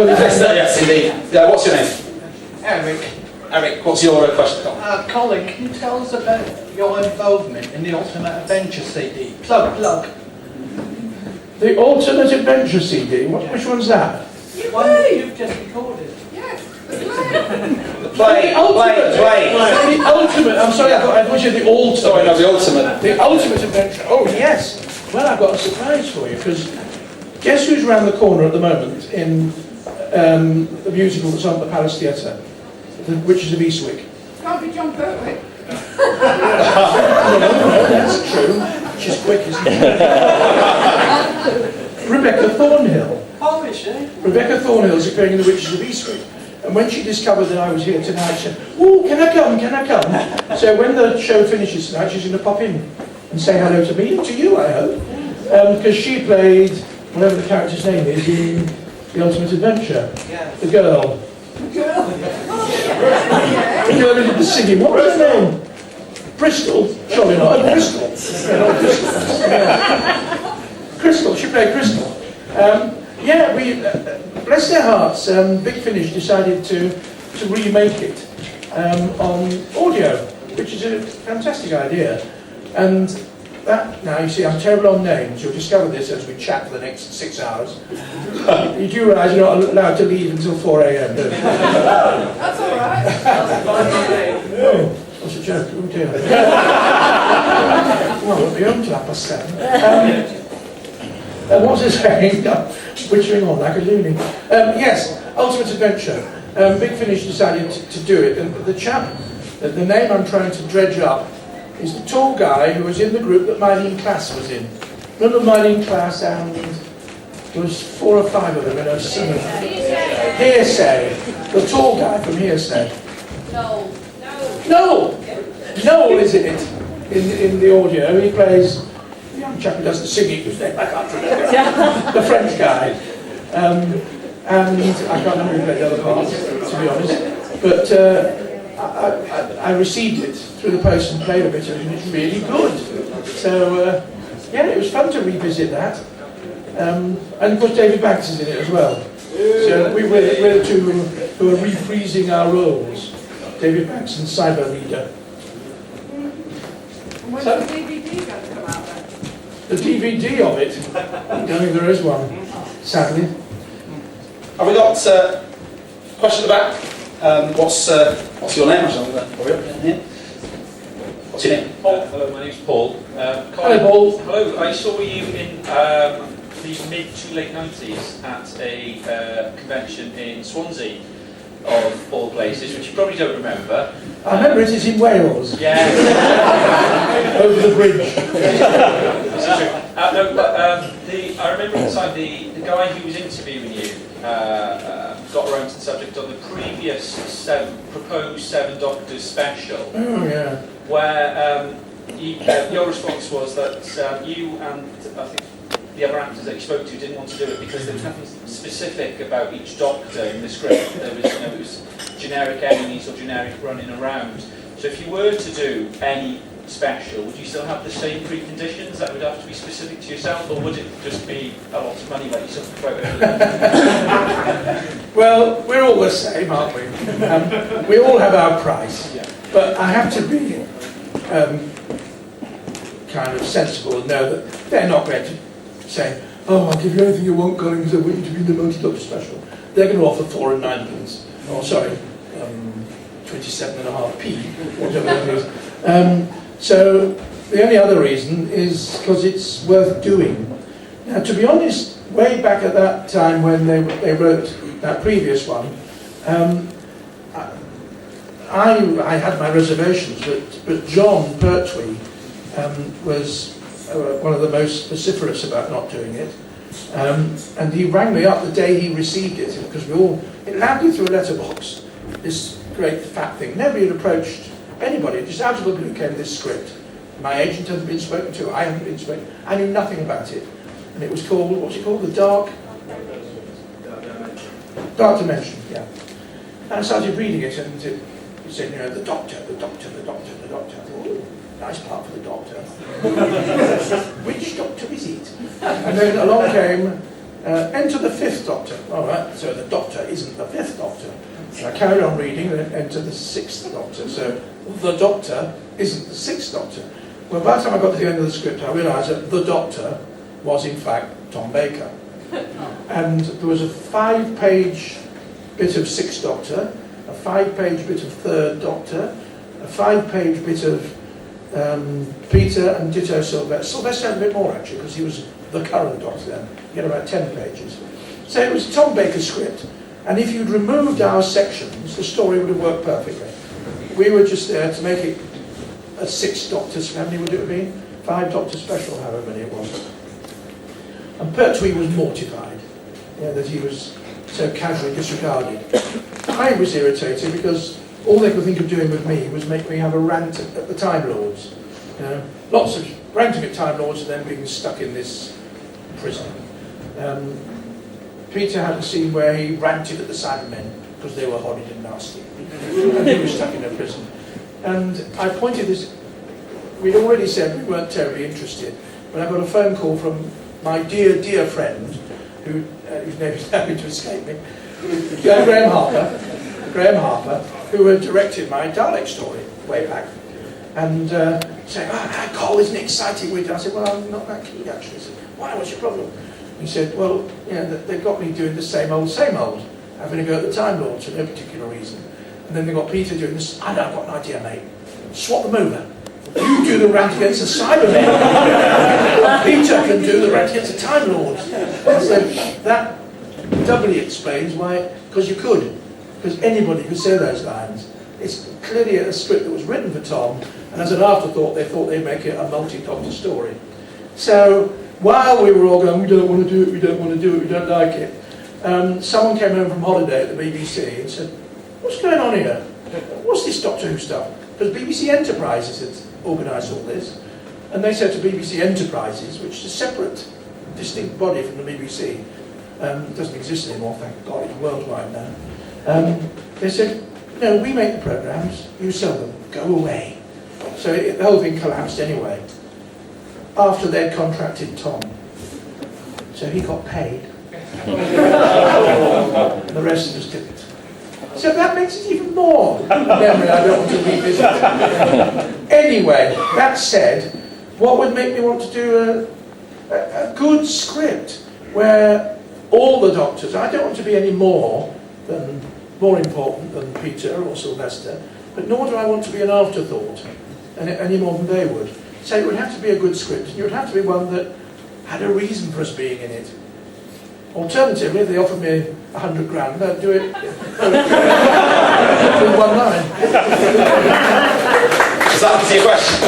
Yes, indeed. Yeah, what's your name? Eric. Eric, what's your question? Colin, can you tell us about your involvement in the Ultimate Adventure CD? Plug. The Ultimate Adventure CD? Which one's that? One you've just recorded. Yes, Play. The Ultimate, I'm sorry, I thought I was the Ultimate. Sorry, no, the Ultimate. The Ultimate Adventure, oh yes. Well, I've got a surprise for you, because guess who's round the corner at the moment in the musical that's on at the Palace Theatre? The Witches of Eastwick. can't be John Pertwee. No, that's true. She's quick, isn't she? Rebecca Thornhill. Oh, is she? Rebecca Thornhill's appearing in The Witches of Eastwick. And when she discovered that I was here tonight, she said, "Oh, can I come? So when the show finishes tonight, she's going to pop in and say hello to me and to you, I hope. Because she played, whatever the character's name is, in The Ultimate Adventure. Yeah. The girl. The girl who did the singing. What was her name? Bristol? Surely not. Bristol. Crystal. She played Crystal. We bless their hearts. Big Finish decided to remake it on audio, which is a fantastic idea. And that, now you see, I'm terrible on names. You'll discover this as we chat for the next 6 hours. You do realise you're not allowed to leave until 4 a.m. don't you? That's all right. Oh, that's a joke. Oh dear. Well, we'll be home till 7:30. What was I saying? Witchering on like a loony. Yes, Ultimate Adventure. Big Finish decided to do it, and the chap, the name I'm trying to dredge up, is the tall guy who was in the group that Mylene Class was in. Remember Mylene Class, and there was 4 or 5 of them in a singing. Hearsay. The tall guy from Hearsay. Noel is in it, in the audio. He plays the young chap who does the singing, whose name I can't remember. The French guy. And I can't remember who played the other parts, to be honest. But I received it through the post and played a bit of it, and it's really good. So, it was fun to revisit that. And of course David Banks is in it as well. So we're the two who are reprising our roles. David Banks and Cyber Leader. And when's the DVD going to come out then? The DVD of it, I don't think there is one, sadly. Have we got a question at the back? What's your name? What's your name? Hello, my name's Paul. Hello, Paul. Hello, I saw you in the mid to late 90s at a convention in Swansea, of all places, which you probably don't remember. I remember it is in Wales. Yeah. Over the bridge. This is true. I remember at the time the guy who was interviewing you got around to the subject of the previous proposed Seven Doctors special. Oh, yeah. Where your response was that you and I think the other actors that you spoke to didn't want to do it because there was nothing specific about each Doctor in the script. There was, it was generic enemies or generic running around. So if you were to do any special, would you still have the same preconditions that would have to be specific to yourself, or would it just be a lot of money like you sort of quoted earlier? Well, we're all the same, aren't we? We all have our price. Yeah. But I have to be kind of sensible and know that they're not going to say, "Oh, I'll give you anything you want, Colin, because I want you to be in the multi-doctor special." They're going to offer 4 and 9p. Oh, sorry, 27.5p, whatever that is. So the only other reason is because it's worth doing. Now, to be honest, way back at that time when they wrote that previous one, I had my reservations, but John Pertwee was one of the most vociferous about not doing it. And he rang me up the day he received it, because it landed through a letterbox, this great fat thing. Nobody had approached anybody, just out of the blue came this script. My agent hadn't been spoken to, I hadn't been spoken, I knew nothing about it. And it was called, what's it called? The Dark Dimension, yeah. And I started reading it, and it said, the Doctor. I thought, oh, nice part for the Doctor. Which Doctor is it? And then along came enter the fifth Doctor. All right, so the Doctor isn't the fifth Doctor. So I carried on reading and then enter the sixth Doctor. So the Doctor isn't the sixth Doctor. Well, by the time I got to the end of the script, I realised that the Doctor was in fact Tom Baker. And there was a 5-page bit of Sixth Doctor, a 5-page bit of Third Doctor, a 5-page bit of Peter and ditto Sylvester. Sylvester had a bit more actually, because he was the current Doctor then. He had about 10 pages. So it was Tom Baker's script, and if you'd removed our sections, the story would have worked perfectly. We were just there to make it a 6 Doctor, how many would it have been? 5 Doctor special, however many it was. And Pertwee was mortified, that he was so casually disregarded. I was irritated because all they could think of doing with me was make me have a rant at the Time Lords. Lots of ranting at Time Lords and then being stuck in this prison. Peter had a scene where he ranted at the Cybermen because they were horrid and nasty. And he was stuck in a prison. And I pointed this, we'd already said we weren't terribly interested, but I got a phone call from my dear, dear friend, whose name is now going to escape me, Graham Harper, who had directed my Dalek story way back. And saying, Col, isn't it exciting? I said, well, I'm not that keen actually. He said, why, what's your problem? He said, well, they've got me doing the same old, having a go at the Time Lords for no particular reason. And then they've got Peter doing this, I know, I've got an idea, mate. Swap them over. You do the rant against the Cybermen. Peter can do the rant against the Time Lords. So that doubly explains why, because you could. Because anybody could say those lines. It's clearly a script that was written for Tom, and as an afterthought, they thought they'd make it a multi-Doctor story. So while we were all going, we don't want to do it, we don't want to do it, we don't like it, someone came home from holiday at the BBC and said, what's going on here? What's this Doctor Who stuff? Because BBC Enterprises had organised all this, and they said to BBC Enterprises, which is a separate, distinct body from the BBC, doesn't exist anymore, thank God, it's worldwide now. They said, no, we make the programmes, you sell them, go away. So the whole thing collapsed anyway, after they'd contracted Tom. So he got paid. The rest of us didn't. So that makes it even more memory I don't want to revisit. Anyway, that said, what would make me want to do a good script where all the Doctors, I don't want to be any more important than Peter or Sylvester, but nor do I want to be an afterthought any more than they would. So it would have to be a good script, and it would have to be one that had a reason for us being in it. Alternatively, if they offered me 100 grand, I'd do it with one line. Does that answer your question?